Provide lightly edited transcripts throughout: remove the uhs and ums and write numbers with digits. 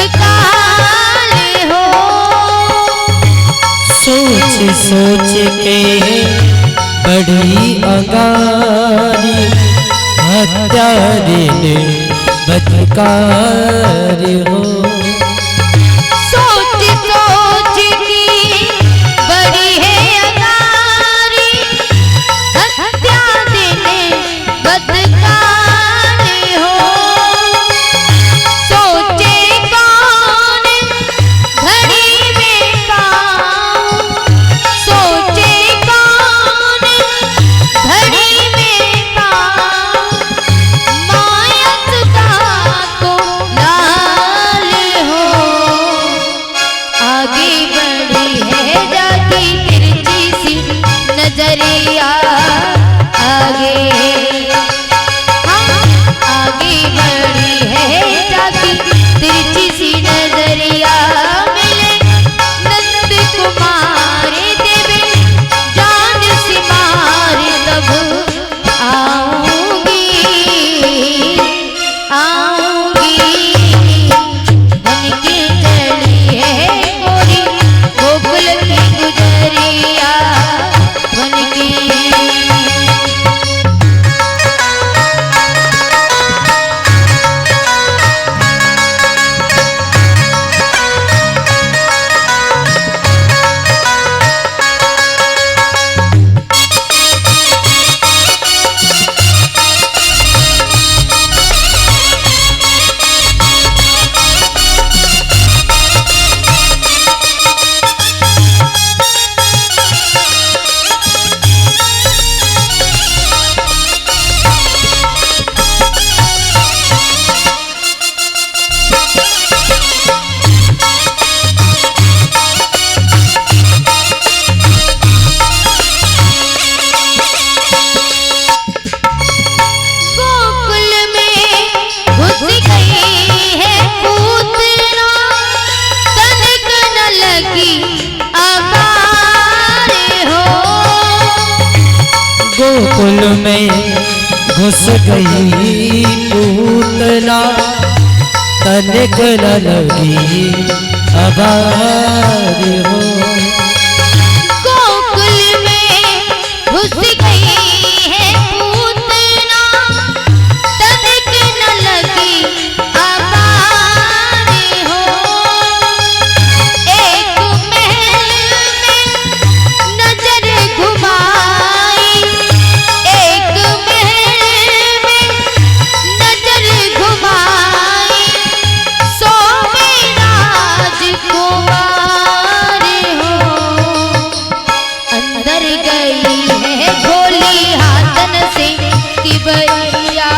बदकाले हो। सोच सोच के बड़ी अंगारी हत्यारे ने बदकार हो। सोच सोच की बड़ी है अंगारी हत्या देने बदकाले हो। सोचे कौन घड़ी में पाऊं, सोचे कौन घड़ी में पाऊं, मायत का को लाल हो। आगे बढ़ी है जाती तिरछी सी नजरिया, आगे आगे बढ़ी है जाती तिरछी सी नजरिया। मिले नंद कुमार देवे जान से मार, तब आऊंगी आऊंगी बन के चली है गोरी गोकुल की गुजरिया बन के। गोकुल में घुस गई है पूतना, तनिक न लगी अबारे हो। गोकुल में घुस गई पूतना, तनिक न लगी अबार हो। गोकुल में घुस गई है पूतना, तनिक न लगी अबारे हो। एक महल में नजर घुमाई, एक महल में नजर घुमाई, सो में राजकुमार हो। अंदर गई है भोली हाथन से कि भैया,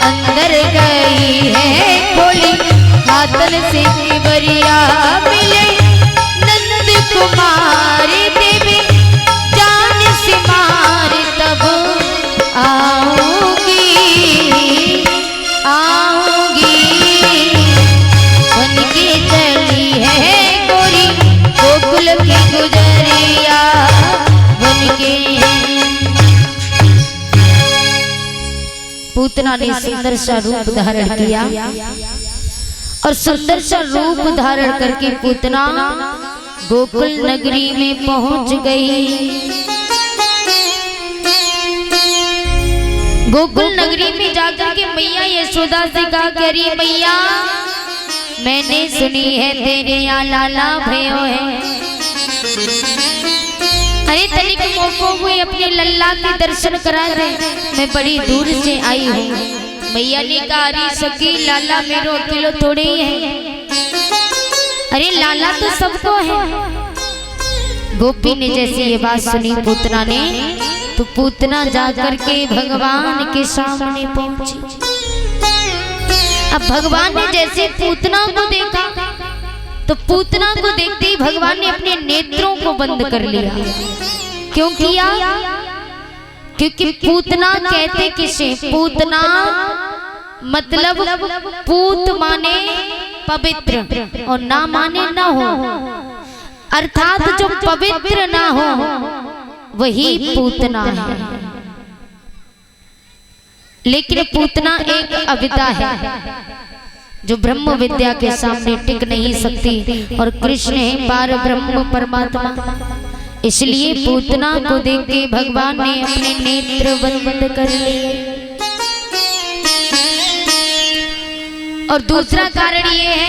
अंदर गई है भोली हाथन से कि भैया। मिले नंद कुमार देवे जान से मार, तब आऊंगी आऊंगी बन के चली है गोरी गोकुल की गुजरिया बन के। पूतना ने सुंदर सा रूप धारण किया और सुंदर सा रूप धारण करके पूतना गोकुल नगरी में पहुंच गई। गोकुल नगरी में जाकर के मैया यशोदा से कहा, करी मैया मैंने सुनी है तेरे यहाँ लाला भयो है, अरे तनिक मोको हुए अपने लल्ला के दर्शन करा दे, मैं बड़ी दूर से आई हूँ। मैया ने कहा, अरे सखी लाला मेरो अकेलो थोड़े ही है, अरे लाला तो सबको है। गोपी ने जैसे ये बात सुनी पूतना ने, तो पूतना जाकर के भगवान के सामने पहुंची। अब भगवान ने जैसे पूतना को देखा, तो पूतना को देखते ही भगवान ने अपने नेत्रों को बंद कर लिया। क्यों किया? क्योंकि पूतना कहते किसे? पूतना मतलब पूत माने पवित्र और ना माने ना हो, अर्थात जो पवित्र ना हो वही पूतना है। लेकिन पूतना एक अविद्या है जो ब्रह्म विद्या के सामने टिक नहीं सकती, और कृष्ण है पार ब्रह्म परमात्मा। इसलिए पूतना को देख के भगवान ने अपने नेत्र बंद कर लिए। और दूसरा कारण ये है,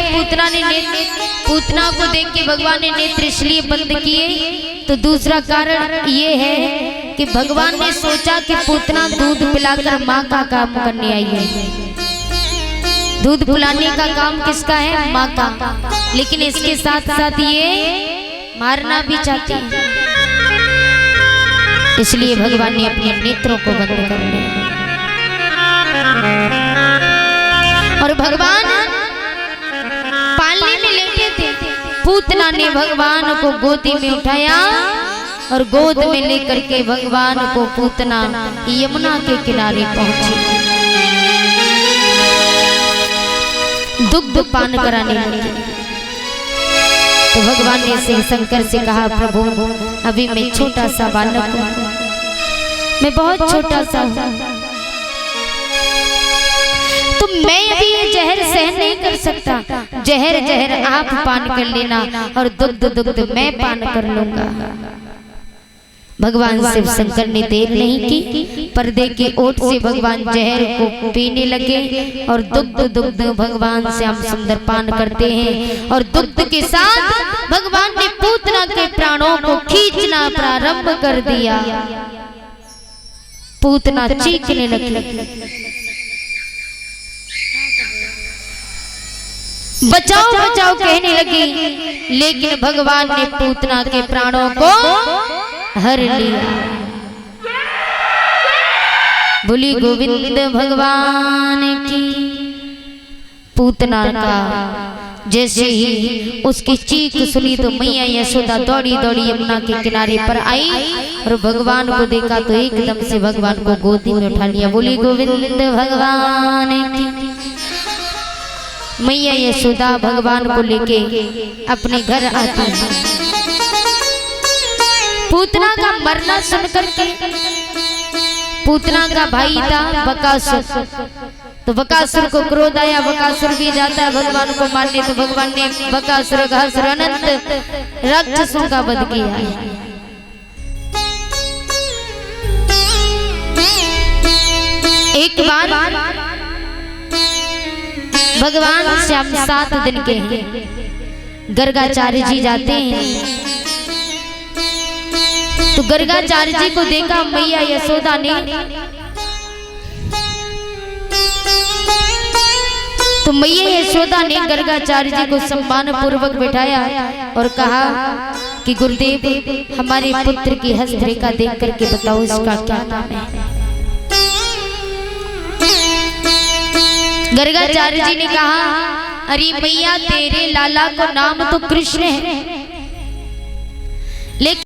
पूतना को देख के भगवान ने नेत्र इसलिए बंद किए, तो दूसरा कारण ये है कि भगवान ने सोचा कि पूतना दूध पिलाकर माँ का काम करने आई है। दूध पिलाने का काम किसका है? माँ का। लेकिन इसके साथ साथ ये मारना भी चाहती है, इसलिए भगवान ने अपने नेत्रों को बंद कर लिया। और भगवान पालने में लेटे थे। पूतना ने भगवान को गोदी में उठाया और गोद में लेकर के भगवान को पूतना यमुना के किनारे पहुंची, दुग्ध पान कराने लगी। तो भगवान ने शिव शंकर से कहा, प्रभु अभी मैं छोटा सा बालक हूँ, मैं बहुत छोटा सा हूँ, तो मैं अभी ये जहर सहन नहीं कर सकता। जहर आप पान कर लेना और दुग्ध मैं पान कर लूंगा। भगवान शिव शंकर ने देर नहीं की, पर्दे के ओट से भगवान जहर को पीने लगे और दुग्ध भगवान श्याम सुंदर पान करते हैं। और दुग्ध के साथ भगवान ने पूतना के प्राणों को खींचना प्रारंभ कर दिया। पूतना चीखने लगी, बचाओ बचाओ कहने लगी, लेकिन भगवान ने पूतना के प्राणों को हर लिया। बोली गोविंद भगवान की। पूतना का जैसे ही उसकी चीख सुनी तो मैया यशोदा दौड़ी यमुना के किनारे पर आई और भगवान को देखा तो एकदम से भगवान को गोदी में उठा लिया। बोली गोविंद भगवान की। मैया यशोदा भगवान को लेके अपने घर आती है। पूतना का मरना सुनकर के, पूतना का भाई था बकासुर, तो बकासुर को क्रोध आया। बकासुर भी जाता है भगवान को मारने, तो भगवान ने बकासुर अनंत राक्षसों का वध किया। एक बार भगवान श्याम 7 दिन के हैं, गर्गाचार्य जी जाते हैं, तो गर्गाचार्य जी को देखा मैया यशोदा ने, तो मैया यशोदा ने गर्गाचार्य जी को सम्मान पूर्वक बैठाया और कहा कि गुरुदेव हमारे पुत्र की हस्तरेखा देख करके बताओ इसका क्या नाम है। गर्गाचार्य जी ने कहा, अरे मैया तेरे लाला को नाम तो कृष्ण है, लेकिन